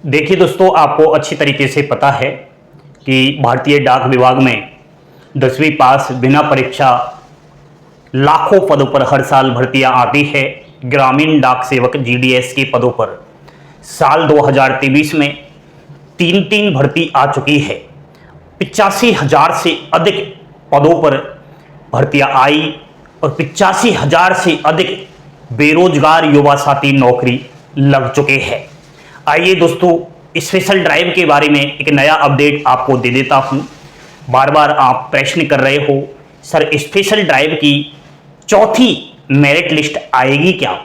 देखिए दोस्तों, आपको अच्छी तरीके से पता है कि भारतीय डाक विभाग में 10वीं पास बिना परीक्षा लाखों पदों पर हर साल भर्तियां आती है। ग्रामीण डाक सेवक जीडीएस के पदों पर साल 2023 में तीन तीन भर्ती आ चुकी है। 85,000 से अधिक पदों पर भर्तियां आई और 85,000 से अधिक बेरोजगार युवा साथी नौकरी लग चुके हैं। आइए दोस्तों, स्पेशल ड्राइव के बारे में एक नया अपडेट आपको दे देता हूं। बार बार आप प्रश्न कर रहे हो, सर स्पेशल ड्राइव की चौथी मेरिट लिस्ट आएगी क्या?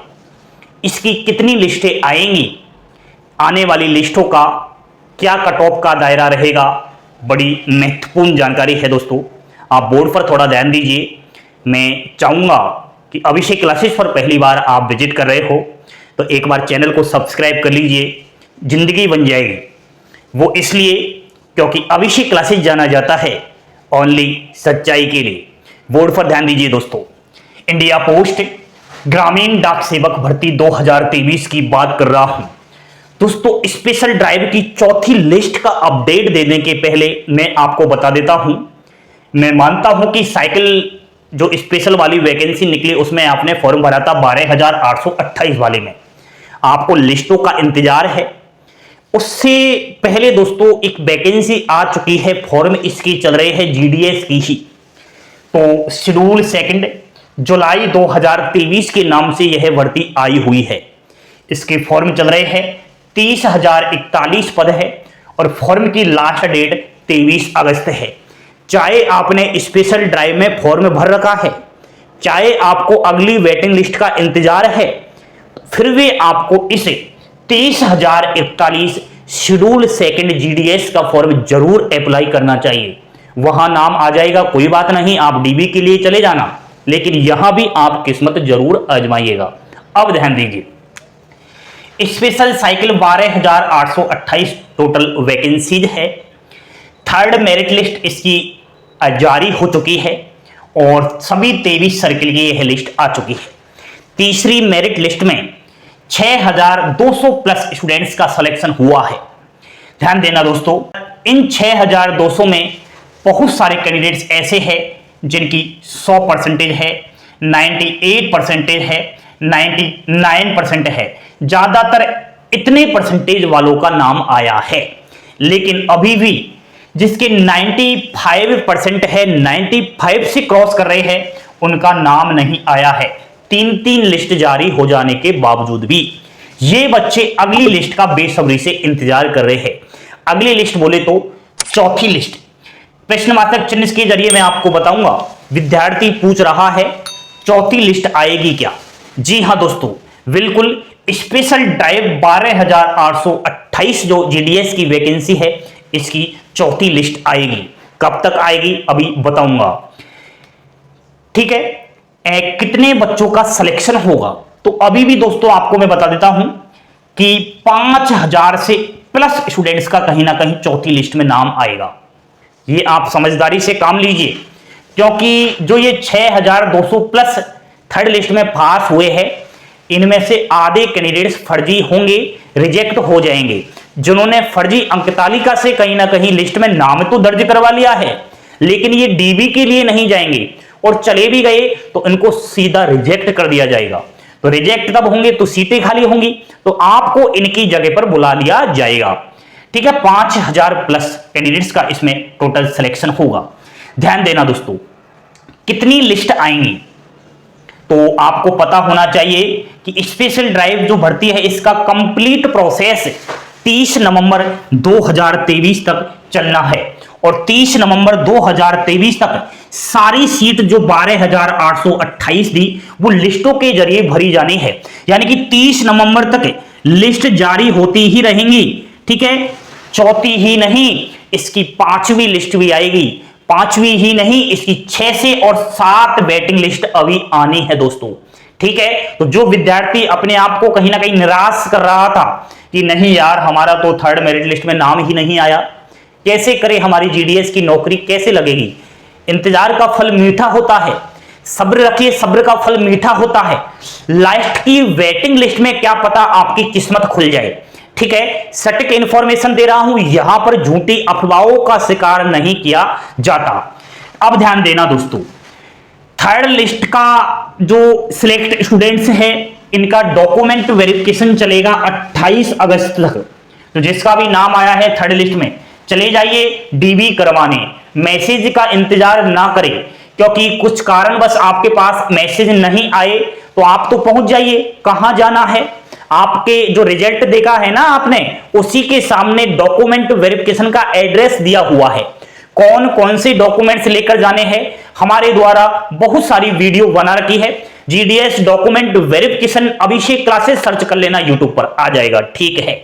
इसकी कितनी लिस्टें आएंगी? आने वाली लिस्टों का क्या कट ऑफ का दायरा रहेगा? बड़ी महत्वपूर्ण जानकारी है दोस्तों, आप बोर्ड पर थोड़ा ध्यान दीजिए। मैं चाहूँगा कि अभिषेक क्लासेस पर पहली बार आप विजिट कर रहे हो तो एक बार चैनल को सब्सक्राइब कर लीजिए, जिंदगी बन जाएगी। वो इसलिए क्योंकि अभिषेक क्लासेस जाना जाता है ओनली सच्चाई के लिए। बोर्ड पर ध्यान दीजिए दोस्तों, इंडिया पोस्ट ग्रामीण डाक सेवक भर्ती 2023 की बात कर रहा हूं। दोस्तों, स्पेशल ड्राइव की चौथी लिस्ट का अपडेट देने के पहले मैं आपको बता देता हूं, मैं मानता हूं कि साइकिल जो स्पेशल वाली वैकेंसी निकली उसमें आपने फॉर्म भरा था 12,828 वाले में, आपको लिस्टों का इंतजार है। उससे पहले दोस्तों एक वैकेंसी आ चुकी है, फॉर्म इसकी चल रहे हैं जीडीएस की ही। तो शेड्यूल सेकंड जुलाई 2023 के नाम से यह भर्ती आई हुई है। इसके फॉर्म चल रहे हैं, 30,041 पद है और फॉर्म की लास्ट डेट 23 अगस्त है। चाहे आपने स्पेशल ड्राइव में फॉर्म भर रखा है, चाहे आपको अगली वेटिंग लिस्ट का इंतजार है, फिर भी आपको इसे 30,041 शेड्यूल सेकंड जीडीएस का फॉर्म जरूर अप्लाई करना चाहिए। वहां नाम आ जाएगा, कोई बात नहीं, आप डीबी के लिए चले जाना, लेकिन यहां भी आप किस्मत जरूर आजमाइएगा। अब ध्यान दीजिए, स्पेशल साइकिल 12,828 टोटल वैकेंसीज है। थर्ड मेरिट लिस्ट इसकी जारी हो चुकी है और सभी 23 सर्किल की यह लिस्ट आ चुकी है। तीसरी मेरिट लिस्ट में 6,200 प्लस स्टूडेंट्स का सिलेक्शन हुआ है। ध्यान देना दोस्तों, इन 6,200 में बहुत सारे कैंडिडेट्स ऐसे हैं जिनकी 100% है, 98% है, 99% है। ज्यादातर इतने परसेंटेज वालों का नाम आया है, लेकिन अभी भी जिसके 95% है, 95 से क्रॉस कर रहे हैं, उनका नाम नहीं आया है। तीन तीन लिस्ट जारी हो जाने के बावजूद भी ये बच्चे अगली लिस्ट का बेसब्री से इंतजार कर रहे हैं। अगली लिस्ट बोले तो चौथी लिस्ट, प्रश्नवाचक चिन्ह के जरिए मैं आपको बताऊंगा। विद्यार्थी पूछ रहा है चौथी लिस्ट आएगी क्या? जी हां दोस्तों, बिल्कुल स्पेशल ड्राइव 12,828 जो जीडीएस की वैकेंसी है, इसकी चौथी लिस्ट आएगी। कब तक आएगी अभी बताऊंगा, ठीक है। कितने बच्चों का सिलेक्शन होगा तो अभी भी दोस्तों आपको मैं बता देता हूं कि 5,000 से प्लस स्टूडेंट्स का कहीं ना कहीं चौथी लिस्ट में नाम आएगा। ये आप समझदारी से काम लीजिए, क्योंकि जो ये 6,200 प्लस थर्ड लिस्ट में पास हुए हैं, इनमें से आधे कैंडिडेट्स फर्जी होंगे, रिजेक्ट हो जाएंगे। जिन्होंने फर्जी अंक तालिका से कहीं ना कहीं लिस्ट में नाम तो दर्ज करवा लिया है, लेकिन ये डीबी के लिए नहीं जाएंगे और चले भी गए तो इनको सीधा रिजेक्ट कर दिया जाएगा। तो रिजेक्ट तब होंगे तो सीटें खाली होंगी, तो आपको इनकी जगह पर बुला लिया जाएगा, ठीक है। 5,000 प्लस कैंडिडेट्स का इसमें टोटल सिलेक्शन होगा। ध्यान देना दोस्तों, कितनी लिस्ट आएंगी तो आपको पता होना चाहिए कि स्पेशल ड्राइव जो भर्ती है इसका कंप्लीट प्रोसेस 30 नवंबर 2023 तक चलना है और 30 नवंबर 2023 तक सारी सीट जो 12,828 दी वो लिस्टों के जरिए भरी जानी है। यानी कि 30 नवंबर तक लिस्ट जारी होती ही रहेंगी, ठीक है। चौथी ही नहीं, इसकी 5वीं लिस्ट भी आएगी। 5वीं ही नहीं, इसकी 6 से और 7 वेटिंग लिस्ट अभी आनी है दोस्तों, ठीक है। तो जो विद्यार्थी अपने आप को कहीं ना कहीं निराश कर रहा था कि नहीं यार हमारा तो थर्ड मेरिट लिस्ट में नाम ही नहीं आया, कैसे करें, हमारी जीडीएस की नौकरी कैसे लगेगी? इंतजार का फल मीठा होता है, सब्र रखिए, सब्र का फल मीठा होता है। लास्ट की वेटिंग लिस्ट में क्या पता आपकी किस्मत खुल जाए। ठीक है, सटीक इंफॉर्मेशन दे रहा हूं, यहां पर झूठी अफवाहों का शिकार नहीं किया जाता। अब ध्यान देना दोस्तों, थर्ड लिस्ट का जो सिलेक्ट स्टूडेंट्स है इनका डॉक्यूमेंट वेरिफिकेशन चलेगा 28 अगस्त तक। तो जिसका भी नाम आया है थर्ड लिस्ट में, चले जाइए डीबी करवाने। मैसेज का इंतजार ना करें, क्योंकि कुछ कारणवश आपके पास मैसेज नहीं आए तो आप तो पहुंच जाइए। कहां जाना है, आपके जो रिजल्ट देखा है ना आपने, उसी के सामने डॉक्यूमेंट वेरिफिकेशन का एड्रेस दिया हुआ है। कौन कौन से डॉक्यूमेंट्स लेकर जाने हैं, हमारे द्वारा बहुत सारी वीडियो बना रखी है। जीडीएस डॉक्यूमेंट वेरिफिकेशन अभिषेक क्लासेस सर्च कर लेना, यूट्यूब पर आ जाएगा, ठीक है।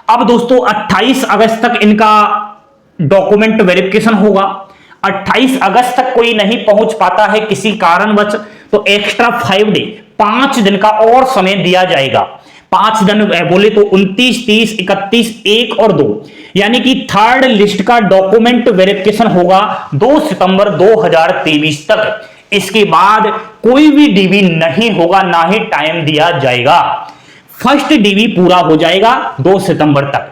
अब दोस्तों 28 अगस्त तक इनका डॉक्यूमेंट वेरिफिकेशन होगा। 28 अगस्त तक कोई नहीं पहुंच पाता है किसी कारणवश, तो एक्स्ट्रा 5 डे 5 दिन का और समय दिया जाएगा। 5 दिन बोले तो 29, 30, 31, 1 और 2, यानी कि थर्ड लिस्ट का डॉक्यूमेंट वेरिफिकेशन होगा 2 सितंबर 2023 तक। इसके बाद कोई भी डीबी नहीं होगा, ना ही टाइम दिया जाएगा। फर्स्ट डीबी पूरा हो जाएगा 2 सितंबर तक।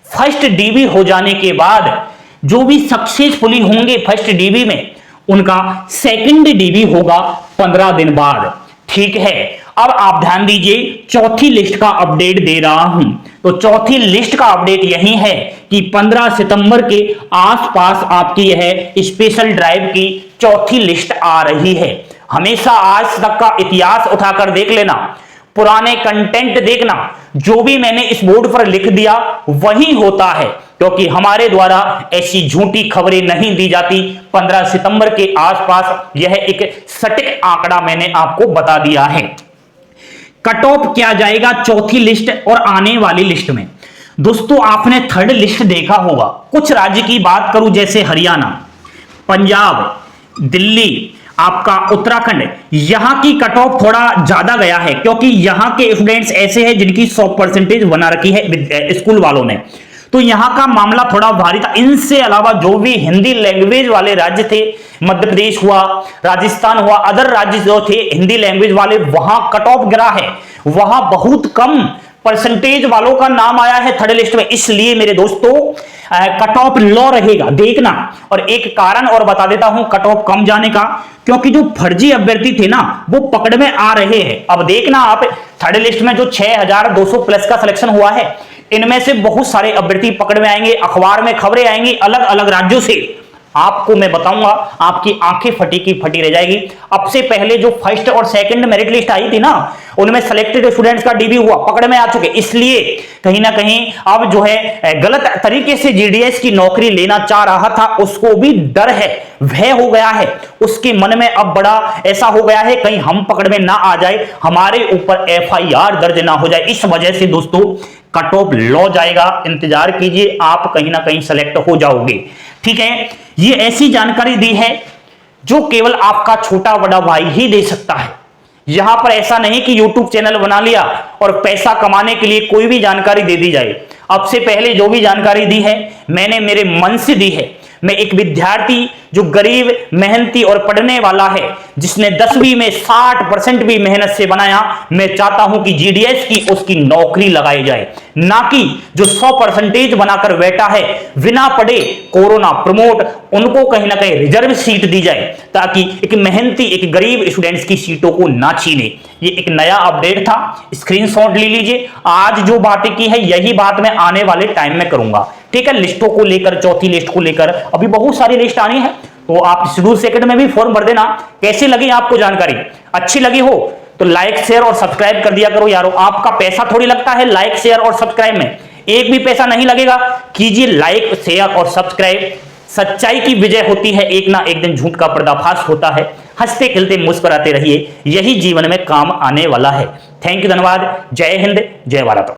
फर्स्ट डीबी हो जाने के बाद जो भी सक्सेसफुली होंगे फर्स्ट डीबी में, उनका सेकंड डीबी होगा 15 दिन बाद, ठीक है। अब आप ध्यान दीजिए, चौथी लिस्ट का अपडेट दे रहा हूं। तो चौथी लिस्ट का अपडेट यही है कि 15 सितंबर के आसपास आपकी यह स्पेशल ड्राइव की चौथी लिस्ट आ रही है। हमेशा आज तक का इतिहास उठाकर देख लेना, पुराने कंटेंट देखना, जो भी मैंने इस बोर्ड पर लिख दिया वही होता है, क्योंकि हमारे द्वारा ऐसी झूठी खबरें नहीं दी जाती। 15 सितंबर के आसपास यह एक सटीक आंकड़ा मैंने आपको बता दिया है। कट ऑफ क्या जाएगा चौथी लिस्ट और आने वाली लिस्ट में। दोस्तों आपने थर्ड लिस्ट देखा होगा, कुछ राज्य की बात करूं जैसे हरियाणा, पंजाब, दिल्ली, आपका उत्तराखंड, यहां की कट ऑफ थोड़ा ज्यादा गया है, क्योंकि यहां के स्टूडेंट्स ऐसे हैं जिनकी 100% बना रखी है स्कूल वालों ने। तो यहां का मामला थोड़ा भारी था। इनसे अलावा जो भी हिंदी लैंग्वेज वाले राज्य थे, मध्य प्रदेश हुआ, राजस्थान हुआ, अदर राज्य जो थे हिंदी लैंग्वेज वाले, वहां कट ऑफ गिरा है। वहां बहुत कम परसेंटेज वालों का नाम आया है थर्ड लिस्ट में। इसलिए मेरे दोस्तों कट ऑफ लो रहेगा, देखना। और एक कारण और बता देता हूं कट ऑफ कम जाने का, क्योंकि जो फर्जी अभ्यर्थी थे ना वो पकड़ में आ रहे हैं। अब देखना आप, थर्ड लिस्ट में जो 6200 प्लस का सिलेक्शन हुआ है, इनमें से बहुत सारे अभ्यर्थी पकड़ में आएंगे, अखबार में खबरें आएंगी अलग अलग राज्यों से। आपको मैं बताऊंगा, आपकी आंखें फटी की फटी रह जाएगी। अब से पहले जो फर्स्ट और सेकंड मेरिट लिस्ट आई थी ना, उनमें सेलेक्टेड स्टूडेंट्स का डीबी हुआ, पकड़ में आ चुके। इसलिए कहीं ना कहीं अब जो है गलत तरीके से जीडीएस की नौकरी लेना चाह रहा था, उसको भी डर है, भय हो गया है उसके मन में। अब बड़ा ऐसा हो गया है कहीं हम पकड़ में ना आ जाए, हमारे ऊपर एफआईआर दर्ज ना हो जाए। इस वजह से दोस्तों कट ऑफ लो जाएगा, इंतजार कीजिए, आप कहीं ना कहीं सेलेक्ट हो जाओगे, ठीक है। ये ऐसी जानकारी दी है जो केवल आपका छोटा बड़ा भाई ही दे सकता है। यहां पर ऐसा नहीं कि YouTube चैनल बना लिया और पैसा कमाने के लिए कोई भी जानकारी दे दी जाए। अब से पहले जो भी जानकारी दी है मैंने मेरे मन से दी है। मैं एक विद्यार्थी जो गरीब, मेहनती और पढ़ने वाला है, जिसने 10वीं में 60% भी मेहनत से बनाया, मैं चाहता हूं कि जीडीएस की उसकी नौकरी लगाई जाए, ना कि जो 100% बनाकर बैठा है बिना पढ़े कोरोना प्रमोट, उनको कहीं ना कहीं रिजर्व सीट दी जाए, ताकि एक मेहनती, एक गरीब स्टूडेंट्स की सीटों को ना छीने। ये एक नया अपडेट था, स्क्रीनशॉट ले लीजिए। आज जो बातें की है यही बात मैं आने वाले टाइम में करूंगा, ठीक है। लिस्टों को लेकर, चौथी लिस्ट को लेकर अभी बहुत सारी लिस्ट आनी है, तो आप शेड्यूल सेकंड में भी फॉर्म भर देना। कैसी लगी आपको जानकारी, अच्छी लगी हो तो लाइक शेयर और सब्सक्राइब कर दिया करो यारो। आपका पैसा थोड़ी लगता है लाइक शेयर और सब्सक्राइब में, एक भी पैसा नहीं लगेगा। कीजिए लाइक शेयर और सब्सक्राइब। सच्चाई की विजय होती है, एक ना एक दिन झूठ का पर्दाफाश होता है। हंसते खिलते मुस्कुराते रहिए, यही जीवन में काम आने वाला है। थैंक यू, धन्यवाद। जय हिंद, जय भारत।